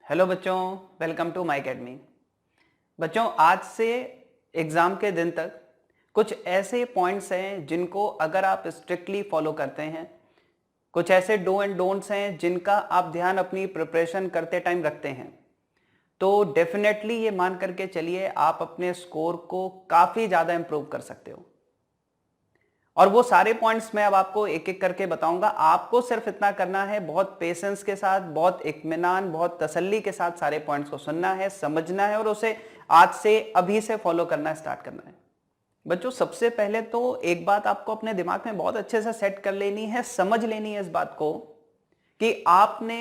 Hello बच्चों, welcome to my academy. बच्चों, आज से एग्ज़ाम के दिन तक कुछ ऐसे पॉइंट्स हैं जिनको अगर आप स्ट्रिक्टली फॉलो करते हैं, कुछ ऐसे डू एंड डोंट्स हैं जिनका आप ध्यान अपनी प्रिपरेशन करते टाइम रखते हैं, तो डेफिनेटली ये मान करके चलिए आप अपने स्कोर को काफ़ी ज़्यादा इंप्रूव कर सकते हो। और वो सारे पॉइंट्स मैं अब आपको एक एक करके बताऊंगा। आपको सिर्फ इतना करना है, बहुत पेशेंस के साथ, बहुत इत्मीनान, बहुत तसल्ली के साथ सारे पॉइंट्स को सुनना है, समझना है और उसे आज से अभी से फॉलो करना स्टार्ट करना है। बच्चों, सबसे पहले तो एक बात आपको अपने दिमाग में बहुत अच्छे से सेट कर लेनी है, समझ लेनी है इस बात को कि आपने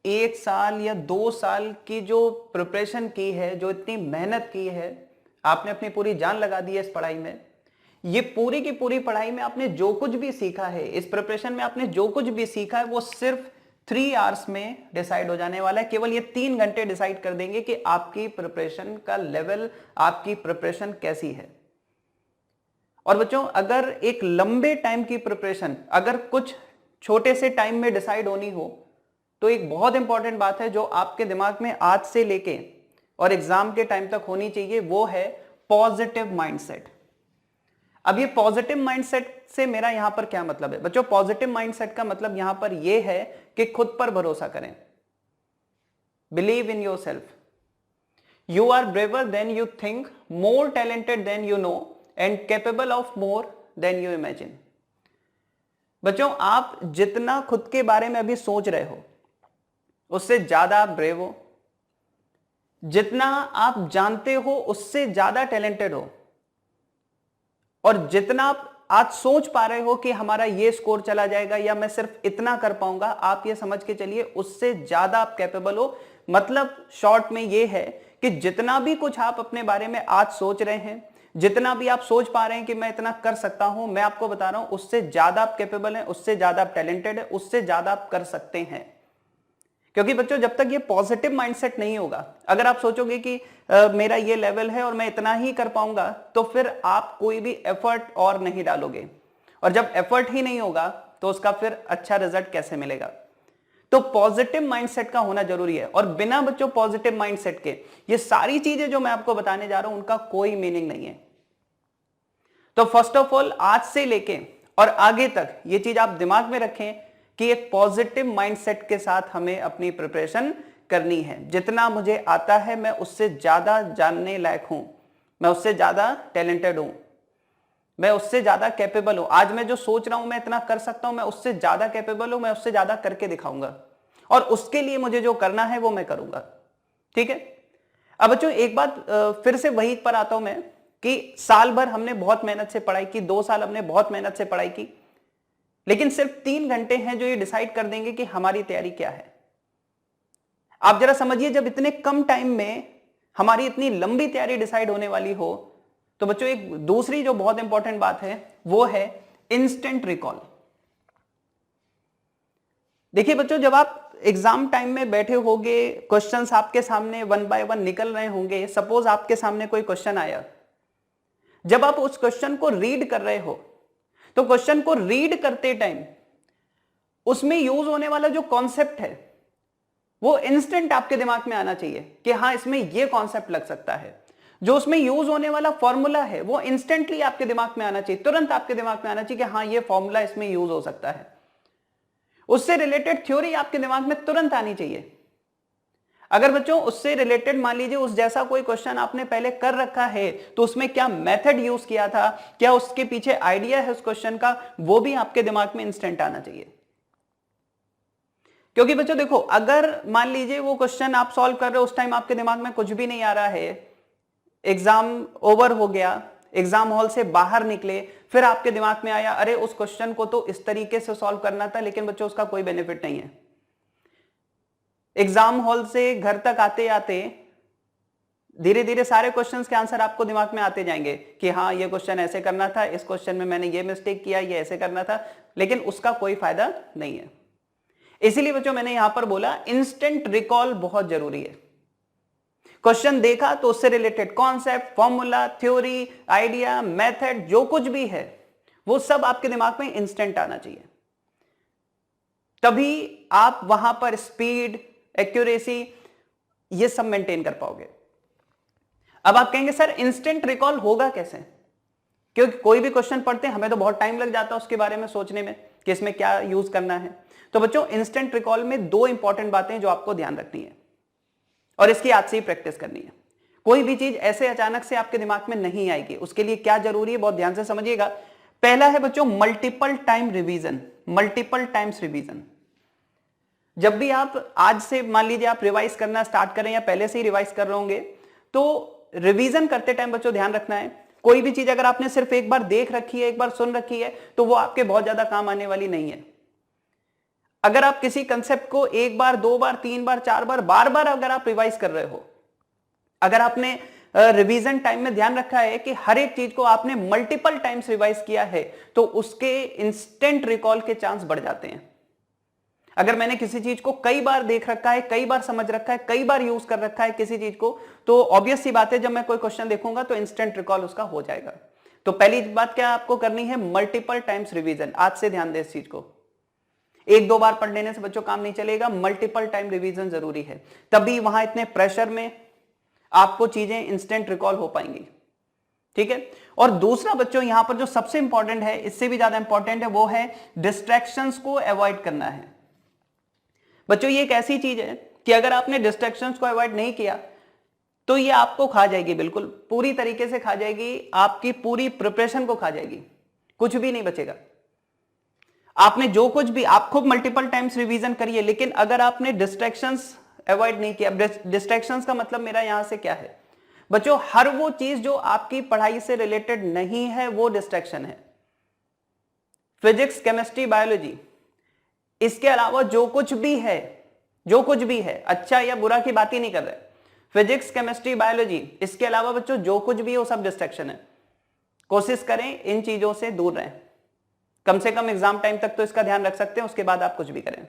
1 साल या 2 साल की जो प्रिपरेशन की है, जो इतनी मेहनत की है, आपने अपनी पूरी जान लगा दी है इस पढ़ाई में। ये पूरी की पूरी पढ़ाई में आपने जो कुछ भी सीखा है, इस प्रिपरेशन में आपने जो कुछ भी सीखा है, वो सिर्फ 3 आवर्स में डिसाइड हो जाने वाला है। केवल ये 3 घंटे डिसाइड कर देंगे कि आपकी प्रिपरेशन का लेवल, आपकी प्रिपरेशन कैसी है। और बच्चों, अगर एक लंबे टाइम की प्रिपरेशन अगर कुछ छोटे से टाइम में डिसाइड होनी हो, तो एक बहुत इंपॉर्टेंट बात है जो आपके दिमाग में आज से लेके और एग्जाम के टाइम तक होनी चाहिए, वो है पॉजिटिव माइंडसेट। अब ये पॉजिटिव माइंडसेट से मेरा यहां पर क्या मतलब है? बच्चों, पॉजिटिव माइंडसेट का मतलब यहां पर यह है कि खुद पर भरोसा करें। Believe in yourself. You are braver than you think, more talented than you know and capable of more than you imagine. बच्चों, आप जितना खुद के बारे में अभी सोच रहे हो, उससे ज्यादा आप ब्रेव हो। जितना आप जानते हो, उससे ज्यादा टैलेंटेड हो। और जितना आप आज सोच पा रहे हो कि हमारा ये स्कोर चला जाएगा या मैं सिर्फ इतना कर पाऊंगा, आप ये समझ के चलिए उससे ज्यादा आप कैपेबल हो। मतलब शॉर्ट में ये है कि जितना भी कुछ आप अपने बारे में आज सोच रहे हैं, जितना भी आप सोच पा रहे हैं कि मैं इतना कर सकता हूं, मैं आपको बता रहा हूं उससे ज्यादा आप कैपेबल हैं, उससे ज्यादा आप टैलेंटेड है, उससे ज्यादा आप कर सकते हैं। क्योंकि बच्चों, जब तक ये पॉजिटिव माइंडसेट नहीं होगा, अगर आप सोचोगे कि मेरा ये लेवल है और मैं इतना ही कर पाऊंगा, तो फिर आप कोई भी एफर्ट और नहीं डालोगे। और जब एफर्ट ही नहीं होगा तो उसका फिर अच्छा रिजल्ट कैसे मिलेगा? तो पॉजिटिव माइंडसेट का होना जरूरी है। और बिना बच्चों पॉजिटिव माइंडसेट के ये सारी चीजें जो मैं आपको बताने जा रहा हूं, उनका कोई मीनिंग नहीं है। तो फर्स्ट ऑफ ऑल, आज से लेके और आगे तक ये चीज आप दिमाग में रखें कि एक पॉजिटिव माइंडसेट के साथ हमें अपनी प्रिपरेशन करनी है। जितना मुझे आता है, मैं उससे ज्यादा जानने लायक हूं, मैं उससे ज्यादा टैलेंटेड हूं, मैं उससे ज्यादा कैपेबल हूं। आज मैं जो सोच रहा हूं मैं इतना कर सकता हूं, मैं उससे ज्यादा कैपेबल हूं, मैं उससे ज्यादा करके दिखाऊंगा। और उसके लिए मुझे जो करना है वो मैं करूंगा। ठीक है? अब बच्चों, एक बात फिर से वही पर आता हूं मैं कि साल भर हमने बहुत मेहनत से पढ़ाई की, 2 साल हमने बहुत मेहनत से पढ़ाई की, लेकिन सिर्फ 3 घंटे हैं जो ये डिसाइड कर देंगे कि हमारी तैयारी क्या है। आप जरा समझिए, जब इतने कम टाइम में हमारी इतनी लंबी तैयारी डिसाइड होने वाली हो, तो बच्चों एक दूसरी जो बहुत इंपॉर्टेंट बात है वो है इंस्टेंट रिकॉल। देखिए बच्चों, जब आप एग्जाम टाइम में बैठे होंगे, क्वेश्चंस आपके सामने वन बाय वन निकल रहे होंगे। सपोज आपके सामने कोई क्वेश्चन आया, जब आप उस क्वेश्चन को रीड कर रहे हो, तो क्वेश्चन को रीड करते टाइम उसमें यूज होने वाला जो कॉन्सेप्ट है वो इंस्टेंट आपके दिमाग में आना चाहिए कि हाँ, इसमें ये कॉन्सेप्ट लग सकता है। जो उसमें यूज होने वाला फॉर्मूला है वो इंस्टेंटली आपके दिमाग में आना चाहिए, तुरंत आपके दिमाग में आना चाहिए कि हाँ, ये फॉर्मूला इसमें यूज हो सकता है। उससे रिलेटेड थ्योरी आपके दिमाग में तुरंत आनी चाहिए। अगर बच्चों उससे रिलेटेड मान लीजिए उस जैसा कोई क्वेश्चन आपने पहले कर रखा है, तो उसमें क्या मेथड यूज किया था, क्या उसके पीछे आइडिया है उस क्वेश्चन का, वो भी आपके दिमाग में इंस्टेंट आना चाहिए। क्योंकि बच्चों देखो, अगर मान लीजिए वो क्वेश्चन आप सॉल्व कर रहे हो, उस टाइम आपके दिमाग में कुछ भी नहीं आ रहा है, एग्जाम ओवर हो गया, एग्जाम हॉल से बाहर निकले, फिर आपके दिमाग में आया अरे उस क्वेश्चन को तो इस तरीके से सॉल्व करना था, लेकिन बच्चों उसका कोई बेनिफिट नहीं है। एग्जाम हॉल से घर तक आते आते धीरे धीरे सारे क्वेश्चंस के आंसर आपको दिमाग में आते जाएंगे कि हाँ, ये क्वेश्चन ऐसे करना था, इस क्वेश्चन में मैंने ये मिस्टेक किया, ये ऐसे करना था, लेकिन उसका कोई फायदा नहीं है। इसीलिए बच्चों मैंने यहां पर बोला इंस्टेंट रिकॉल बहुत जरूरी है। क्वेश्चन देखा तो उससे related concept, formula, theory, idea, method, जो कुछ भी है वो सब आपके दिमाग में इंस्टेंट आना चाहिए। तभी आप वहां पर स्पीड, एक्यूरेसी ये सब मेंटेन कर पाओगे। अब आप कहेंगे सर इंस्टेंट रिकॉल होगा कैसे, क्योंकि कोई भी क्वेश्चन पढ़ते हैं हमें तो बहुत टाइम लग जाता है उसके बारे में सोचने में कि इसमें क्या यूज करना है। तो बच्चों इंस्टेंट रिकॉल में दो इंपॉर्टेंट बातें जो आपको ध्यान रखनी है और इसकी आज से ही प्रैक्टिस करनी है। कोई भी चीज ऐसे अचानक से आपके दिमाग में नहीं आएगी, उसके लिए क्या जरूरी है बहुत ध्यान से समझिएगा। पहला है बच्चों multiple time revision, multiple times revision. जब भी आप आज से मान लीजिए आप रिवाइज करना स्टार्ट करें या पहले से ही रिवाइज कर रहे होंगे, तो रिवीजन करते टाइम बच्चों ध्यान रखना है कोई भी चीज अगर आपने सिर्फ एक बार देख रखी है, एक बार सुन रखी है, तो वो आपके बहुत ज्यादा काम आने वाली नहीं है। अगर आप किसी कंसेप्ट को एक बार, दो बार, तीन बार, चार बार, बार बार अगर आप रिवाइज कर रहे हो, अगर आपने रिवीजन टाइम में ध्यान रखा है कि हर एक चीज को आपने मल्टीपल टाइम्स रिवाइज किया है, तो उसके इंस्टेंट रिकॉल के चांस बढ़ जाते हैं। अगर मैंने किसी चीज को कई बार देख रखा है, कई बार समझ रखा है, कई बार यूज कर रखा है किसी चीज को, तो ऑब्वियस सी बात है जब मैं कोई क्वेश्चन देखूंगा तो इंस्टेंट रिकॉल उसका हो जाएगा। तो पहली बात क्या आपको करनी है, मल्टीपल टाइम्स रिवीजन। आज से ध्यान दें इस चीज को, एक दो बार पढ़ लेने से बच्चों काम नहीं चलेगा, मल्टीपल टाइम रिवीजन जरूरी है, तभी वहां इतने प्रेशर में आपको चीजें इंस्टेंट रिकॉल हो पाएंगी। ठीक है। और दूसरा बच्चों यहां पर जो सबसे इंपॉर्टेंट है, इससे भी ज्यादा इंपॉर्टेंट है, वो है डिस्ट्रैक्शंस को अवॉइड करना है। बच्चों ये एक ऐसी चीज है कि अगर आपने डिस्ट्रैक्शंस को अवॉइड नहीं किया तो ये आपको खा जाएगी, बिल्कुल पूरी तरीके से खा जाएगी, आपकी पूरी प्रिपरेशन को खा जाएगी, कुछ भी नहीं बचेगा। आपने जो कुछ भी, आप खूब मल्टीपल टाइम्स रिवीजन करिए, लेकिन अगर आपने डिस्ट्रैक्शंस अवॉइड नहीं किया, डिस्ट्रैक्शंस का मतलब मेरा यहां से क्या है बच्चों, हर वो चीज जो आपकी पढ़ाई से रिलेटेड नहीं है वो डिस्ट्रैक्शन है। फिजिक्स, केमिस्ट्री, बायोलॉजी, इसके अलावा जो कुछ भी है, जो कुछ भी है, अच्छा या बुरा की बात ही नहीं कर रहे, फिजिक्स, केमिस्ट्री, बायोलॉजी, इसके अलावा बच्चों जो कुछ भी है वो सब डिस्ट्रैक्शन है। कोशिश करें इन चीजों से दूर रहें, कम से कम एग्जाम टाइम तक तो इसका ध्यान रख सकते हैं, उसके बाद आप कुछ भी करें।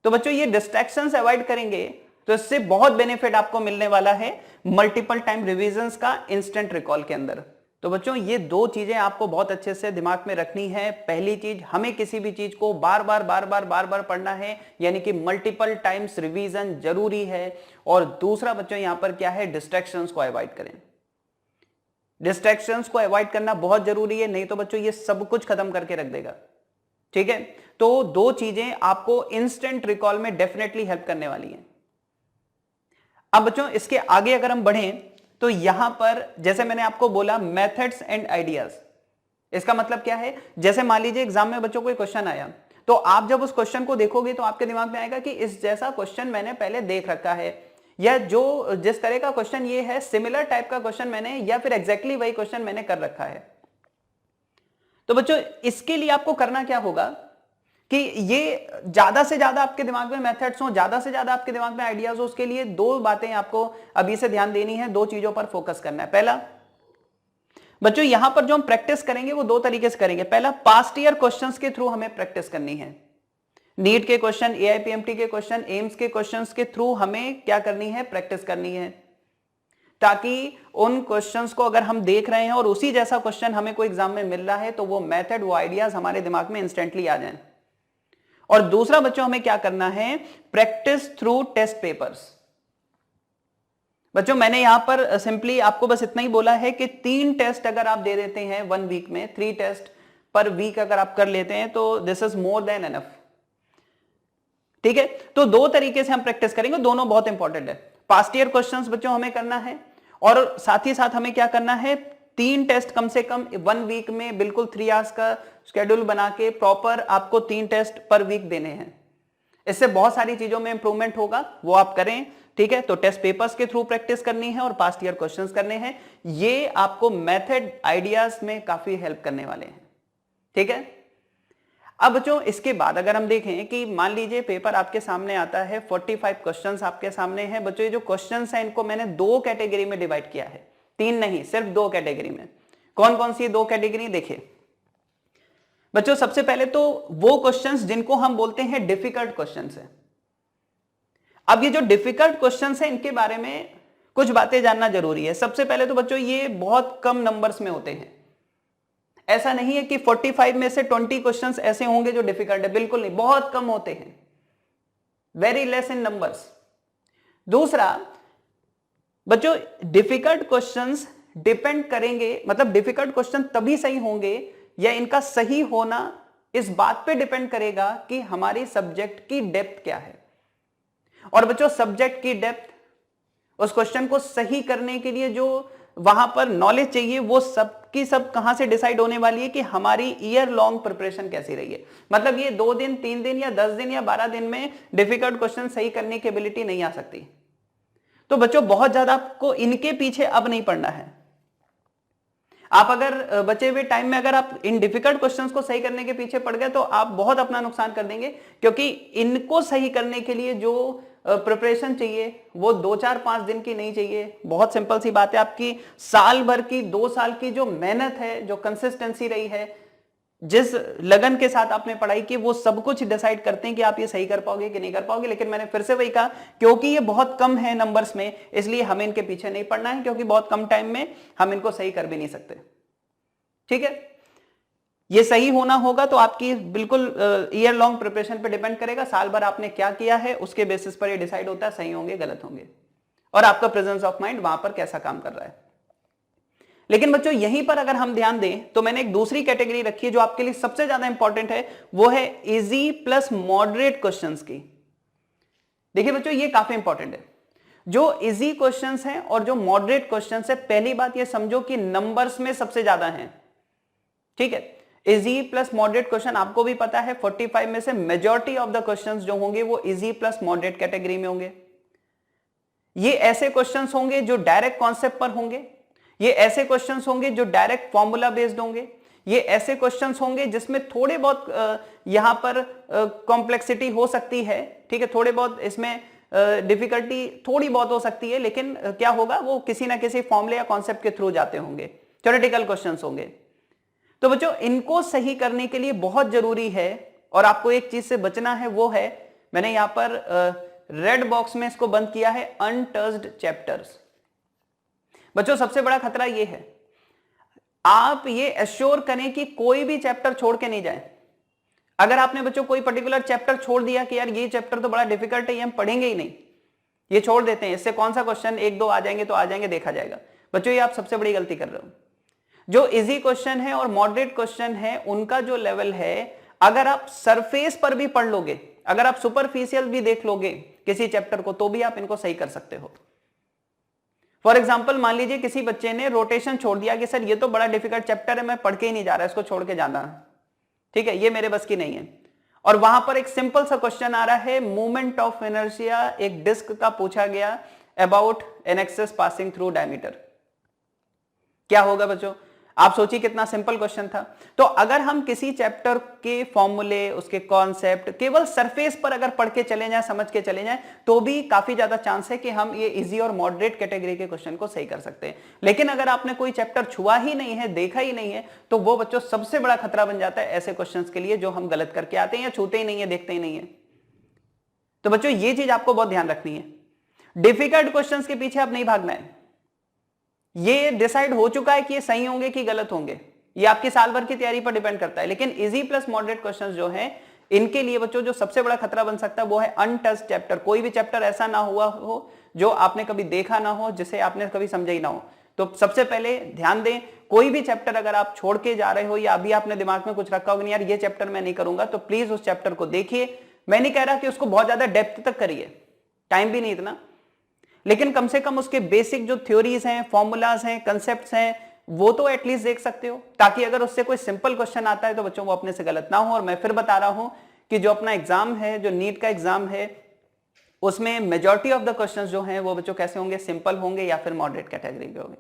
तो बच्चों ये डिस्ट्रैक्शंस अवॉइड करेंगे तो इससे बहुत बेनिफिट आपको मिलने वाला है मल्टीपल टाइम रिवीजन्स का इंस्टेंट रिकॉल के अंदर। तो बच्चों ये दो चीजें आपको बहुत अच्छे से दिमाग में रखनी है। पहली चीज, हमें किसी भी चीज को बार बार पढ़ना है, यानी कि मल्टीपल टाइम्स रिवीजन जरूरी है। और दूसरा बच्चों यहां पर क्या है, डिस्ट्रैक्शंस को अवॉइड करें। डिस्ट्रैक्शंस को अवॉइड करना बहुत जरूरी है, नहीं तो बच्चों ये सब कुछ खत्म करके रख देगा। ठीक है। तो दो चीजें आपको इंस्टेंट रिकॉल में डेफिनेटली हेल्प करने वाली हैं। अब बच्चों इसके आगे अगर हम बढ़ें तो यहां पर जैसे मैंने आपको बोला मेथड्स एंड आइडियाज, इसका मतलब क्या है, जैसे मान लीजिए एग्जाम में बच्चों कोई क्वेश्चन आया, तो आप जब उस क्वेश्चन को देखोगे तो आपके दिमाग में आएगा कि इस जैसा क्वेश्चन मैंने पहले देख रखा है, या जो जिस तरह का क्वेश्चन ये है सिमिलर टाइप का क्वेश्चन मैंने, या फिर एग्जैक्टली वही क्वेश्चन मैंने कर रखा है। तो बच्चों इसके लिए आपको करना क्या होगा कि ये ज्यादा से ज्यादा आपके दिमाग में मेथड्स हो, ज्यादा से ज्यादा आपके दिमाग में आइडियाज हो, उसके लिए दो बातें आपको अभी से ध्यान देनी है, दो चीजों पर फोकस करना है। पहला बच्चों यहां पर जो हम प्रैक्टिस करेंगे वो दो तरीके से करेंगे। पहला, पास्ट ईयर क्वेश्चंस के थ्रू हमें प्रैक्टिस करनी है। नीट के क्वेश्चन, एआईपीएमटी के क्वेश्चन, एम्स के क्वेश्चंस के थ्रू हमें क्या करनी है, प्रैक्टिस करनी है, ताकि उन क्वेश्चंस को अगर हम देख रहे हैं और उसी जैसा क्वेश्चन हमें कोई एग्जाम में मिल रहा है तो वो मेथड, वो आइडियाज हमारे दिमाग में इंस्टेंटली आ जाए। और दूसरा बच्चों हमें क्या करना है, प्रैक्टिस थ्रू टेस्ट पेपर्स। बच्चों मैंने यहां पर सिंपली आपको बस इतना ही बोला है कि 3 टेस्ट अगर आप दे देते हैं 1 वीक में, 3 टेस्ट पर वीक अगर आप कर लेते हैं तो this is more than enough. ठीक है। तो दो तरीके से हम प्रैक्टिस करेंगे, दोनों बहुत इंपॉर्टेंट है। पास्ट ईयर क्वेश्चंस बच्चों हमें करना है, और साथ ही साथ हमें क्या करना है, 3 टेस्ट कम से कम 1 वीक में, बिल्कुल 3 आवर्स का शेड्यूल बना के प्रॉपर आपको 3 टेस्ट पर वीक देने हैं। इससे बहुत सारी चीजों में इंप्रूवमेंट होगा, वो आप करें। ठीक है। तो टेस्ट पेपर्स के थ्रू प्रैक्टिस करनी है और पास्ट ईयर क्वेश्चंस करने हैं, ये आपको मेथड, आइडियाज में काफी हेल्प करने वाले हैं। ठीक है। अब बच्चों इसके बाद अगर हम देखें कि मान लीजिए पेपर आपके सामने आता है, 45 क्वेश्चंस आपके सामने हैं। बच्चों ये जो क्वेश्चंस हैं इनको मैंने 2 कैटेगरी में डिवाइड किया है, 3 नहीं, सिर्फ 2 कैटेगरी में। कौन कौन सी 2 कैटेगरी देखिए बच्चों। सबसे पहले तो वो क्वेश्चंस जिनको हम बोलते हैं डिफिकल्ट क्वेश्चंस है। अब ये जो डिफिकल्ट क्वेश्चंस है इनके बारे में कुछ बातें जानना जरूरी है। सबसे पहले तो बच्चों ये बहुत कम नंबर्स में होते हैं, ऐसा नहीं है कि 45 में से 20 क्वेश्चंस ऐसे होंगे जो डिफिकल्ट है, बिल्कुल नहीं, बहुत कम होते हैं, वेरी लेस इन नंबर्स। दूसरा बच्चों, डिफिकल्ट क्वेश्चंस डिपेंड करेंगे, मतलब डिफिकल्ट क्वेश्चन तभी सही होंगे या इनका सही होना इस बात पे डिपेंड करेगा कि हमारी सब्जेक्ट की डेप्थ क्या है। और बच्चों सब्जेक्ट की डेप्थ, उस क्वेश्चन को सही करने के लिए जो वहां पर नॉलेज चाहिए, वो सब की सब कहां से डिसाइड होने वाली है कि हमारी ईयर लॉन्ग प्रिपरेशन कैसी रही है। मतलब ये 2 दिन 3 दिन या 10 दिन या 12 दिन में डिफिकल्ट क्वेश्चन सही करने की एबिलिटी नहीं आ सकती। तो बच्चों बहुत ज्यादा आपको इनके पीछे अब नहीं पड़ना है। आप अगर बचे हुए टाइम में अगर आप इन डिफिकल्ट क्वेश्चंस को सही करने के पीछे पड़ गए तो आप बहुत अपना नुकसान कर देंगे, क्योंकि इनको सही करने के लिए जो प्रिपरेशन चाहिए वो 2-4-5 दिन की नहीं चाहिए। बहुत सिंपल सी बात है, आपकी साल भर की 2 साल की जो मेहनत है, जो कंसिस्टेंसी रही है, जिस लगन के साथ आपने पढ़ाई की, वो सब कुछ डिसाइड करते हैं कि आप ये सही कर पाओगे कि नहीं कर पाओगे। लेकिन मैंने फिर से वही कहा, क्योंकि ये बहुत कम है नंबर्स में, इसलिए हमें इनके पीछे नहीं पड़ना है, क्योंकि बहुत कम टाइम में हम इनको सही कर भी नहीं सकते। ठीक है, ये सही होना होगा तो आपकी बिल्कुल ईयर लॉन्ग प्रिपरेशन पे डिपेंड करेगा। साल भर आपने क्या किया है उसके बेसिस पर ये डिसाइड होता है सही होंगे गलत होंगे, और आपका प्रेजेंस ऑफ माइंड वहां पर कैसा काम कर रहा है। लेकिन बच्चों यहीं पर अगर हम ध्यान दें तो मैंने एक दूसरी कैटेगरी रखी है जो आपके लिए सबसे ज्यादा इंपॉर्टेंट है, वो है इजी प्लस मॉडरेट क्वेश्चंस की। देखिए बच्चों ये काफी इंपॉर्टेंट है। जो इजी क्वेश्चंस हैं और जो मॉडरेट क्वेश्चंस है, पहली बात ये समझो कि नंबर्स में सबसे ज्यादा हैं। ठीक है, इजी प्लस मॉडरेट क्वेश्चन आपको भी पता है 45 में से मेजॉरिटी ऑफ द क्वेश्चंस जो होंगे वो इजी प्लस मॉडरेट कैटेगरी में होंगे। ये ऐसे क्वेश्चंस होंगे जो डायरेक्ट कॉन्सेप्ट पर होंगे, ये ऐसे क्वेश्चंस होंगे जो डायरेक्ट फॉर्मूला बेस्ड होंगे, ये ऐसे क्वेश्चंस होंगे जिसमें थोड़े बहुत यहां पर कॉम्प्लेक्सिटी हो सकती है। ठीक है, थोड़े बहुत इसमें डिफिकल्टी थोड़ी बहुत हो सकती है, लेकिन क्या होगा, वो किसी ना किसी फॉर्मूले या कॉन्सेप्ट के थ्रू जाते होंगे, थ्योरेटिकल क्वेश्चंस होंगे। तो बच्चों इनको सही करने के लिए बहुत जरूरी है, और आपको एक चीज से बचना है, वो है, मैंने यहां पर रेड बॉक्स में इसको बंद किया है, अनटच्ड चैप्टर्स। बच्चों सबसे बड़ा खतरा ये है, आप ये एश्योर करें कि कोई भी चैप्टर छोड़ के नहीं जाए। अगर आपने बच्चों कोई पर्टिकुलर चैप्टर छोड़ दिया कि यार ये चैप्टर तो बड़ा डिफिकल्ट है, ये हम पढ़ेंगे ही नहीं, ये छोड़ देते हैं, इससे कौन सा क्वेश्चन 1-2 आ जाएंगे तो आ जाएंगे, देखा जाएगा, बच्चों ये आप सबसे बड़ी गलती कर रहे हो। जो इजी क्वेश्चन है और मॉडरेट क्वेश्चन है, उनका जो लेवल है, अगर आप सरफेस पर भी पढ़ लोगे, अगर आप सुपरफिशियल भी देख लोगे किसी चैप्टर को, तो भी आप इनको सही कर सकते हो। फॉर एग्जाम्पल मान लीजिए किसी बच्चे ने रोटेशन छोड़ दिया कि सर ये तो बड़ा डिफिकल्ट चैप्टर है, मैं पढ़ के ही नहीं जा रहा, इसको छोड़ के जाना, ठीक है, ये मेरे बस की नहीं है। और वहां पर एक सिंपल सा क्वेश्चन आ रहा है, मूवमेंट ऑफ इनर्शिया एक डिस्क का पूछा गया about an axis passing through diameter. क्या होगा बच्चों, आप सोचिए कितना सिंपल क्वेश्चन था। तो अगर हम किसी चैप्टर के फॉर्मूले, उसके कॉन्सेप्ट केवल सरफेस पर अगर पढ़ के चले जाएं, समझ के चले जाएं, तो भी काफी ज्यादा चांस है कि हम ये इजी और मॉडरेट कैटेगरी के क्वेश्चन को सही कर सकते हैं। लेकिन अगर आपने कोई चैप्टर छुआ ही नहीं है, देखा ही नहीं है, तो वो बच्चों सबसे बड़ा खतरा बन जाता है ऐसे क्वेश्चन के लिए जो हम गलत करके आते हैं या छूते ही नहीं है, देखते ही नहीं है। तो बच्चों ये चीज आपको बहुत ध्यान रखनी है, डिफिकल्ट क्वेश्चन के पीछे आप नहीं भागना है। ये डिसाइड हो चुका है कि ये सही होंगे कि गलत होंगे, ये आपकी साल भर की तैयारी पर डिपेंड करता है। लेकिन इजी प्लस मॉडरेट क्वेश्चंस जो हैं, इनके लिए बच्चों जो सबसे बड़ा खतरा बन सकता है वो है अनटच्ड चैप्टर। कोई भी चैप्टर ऐसा ना हुआ हो जो आपने कभी देखा ना हो, जिसे आपने कभी समझा ही ना हो। तो सबसे पहले ध्यान दें, कोई भी चैप्टर अगर आप छोड़ के जा रहे हो या अभी आपने दिमाग में कुछ रखा होगा नहीं यार ये चैप्टर मैं नहीं करूंगा, तो प्लीज उस चैप्टर को देखिए। मैं नहीं कह रहा कि उसको बहुत ज्यादा डेप्थ तक करिए, टाइम भी नहीं इतना, लेकिन कम से कम उसके बेसिक जो थ्योरीज हैं, फॉर्मूलाज हैं, कंसेप्ट्स हैं, वो तो एटलीस्ट देख सकते हो, ताकि अगर उससे कोई सिंपल क्वेश्चन आता है तो बच्चों वो अपने से गलत ना हो। और मैं फिर बता रहा हूं कि जो अपना एग्जाम है, जो नीट का एग्जाम है, उसमें मेजॉरिटी ऑफ द क्वेश्चंस जो हैं वो बच्चों कैसे होंगे, सिंपल होंगे या फिर मॉडरेट कैटेगरी के होंगे।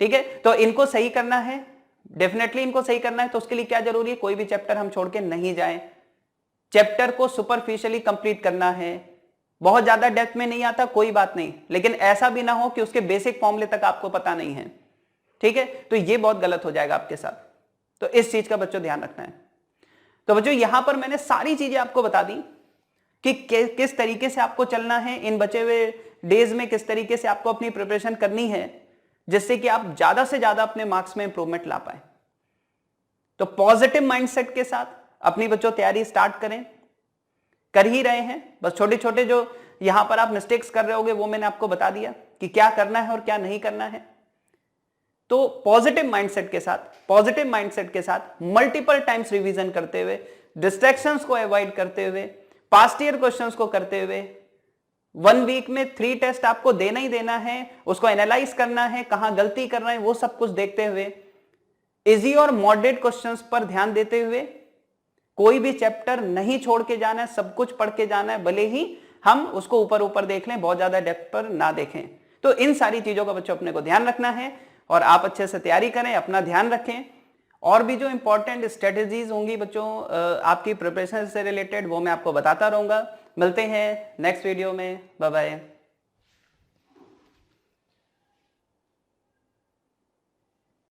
ठीक है, तो इनको सही करना है, डेफिनेटली इनको सही करना है। तो उसके लिए क्या जरूरी है, कोई भी चैप्टर हम छोड़ के नहीं जाए, चैप्टर को सुपरफिशियली कंप्लीट करना है। बहुत ज्यादा डेप्थ में नहीं आता कोई बात नहीं, लेकिन ऐसा भी ना हो कि उसके बेसिक फॉर्मूले तक आपको पता नहीं है। ठीक है, तो ये बहुत गलत हो जाएगा आपके साथ, तो इस चीज का बच्चों ध्यान रखना है। तो बच्चों यहां पर मैंने सारी चीजें आपको बता दी कि किस तरीके से आपको चलना है, इन बचे हुए डेज में किस तरीके से आपको अपनी प्रिपरेशन करनी है, जिससे कि आप ज्यादा से ज्यादा अपने मार्क्स में इंप्रूवमेंट ला पाए। तो पॉजिटिव माइंडसेट के साथ अपनी बच्चों तैयारी स्टार्ट करें, कर ही रहे हैं, बस छोटे छोटे जो यहां पर आप मिस्टेक्स कर रहे होगे, वो मैंने आपको बता दिया कि क्या करना है और क्या नहीं करना है। तो पॉजिटिव माइंडसेट के साथ मल्टीपल टाइम्स रिवीजन करते हुए, डिस्ट्रैक्शंस को अवॉइड करते हुए, पास्ट ईयर क्वेश्चंस को करते हुए, 1 वीक में 3 टेस्ट आपको देना ही देना है, उसको एनालाइज करना है, कहां गलती कर रहे हैं वो सब कुछ देखते हुए, इजी और मॉडरेट क्वेश्चंस पर ध्यान देते हुए, कोई भी चैप्टर नहीं छोड़ के जाना है, सब कुछ पढ़ के जाना है, भले ही हम उसको ऊपर ऊपर देख लें, बहुत ज्यादा डेप्थ पर ना देखें। तो इन सारी चीजों का बच्चों अपने को ध्यान रखना है और आप अच्छे से तैयारी करें, अपना ध्यान रखें। और भी जो इंपॉर्टेंट स्ट्रेटेजीज होंगी बच्चों आपकी प्रिपरेशन से रिलेटेड, वो मैं आपको बताता रहूंगा। मिलते हैं नेक्स्ट वीडियो में, बाय बाय।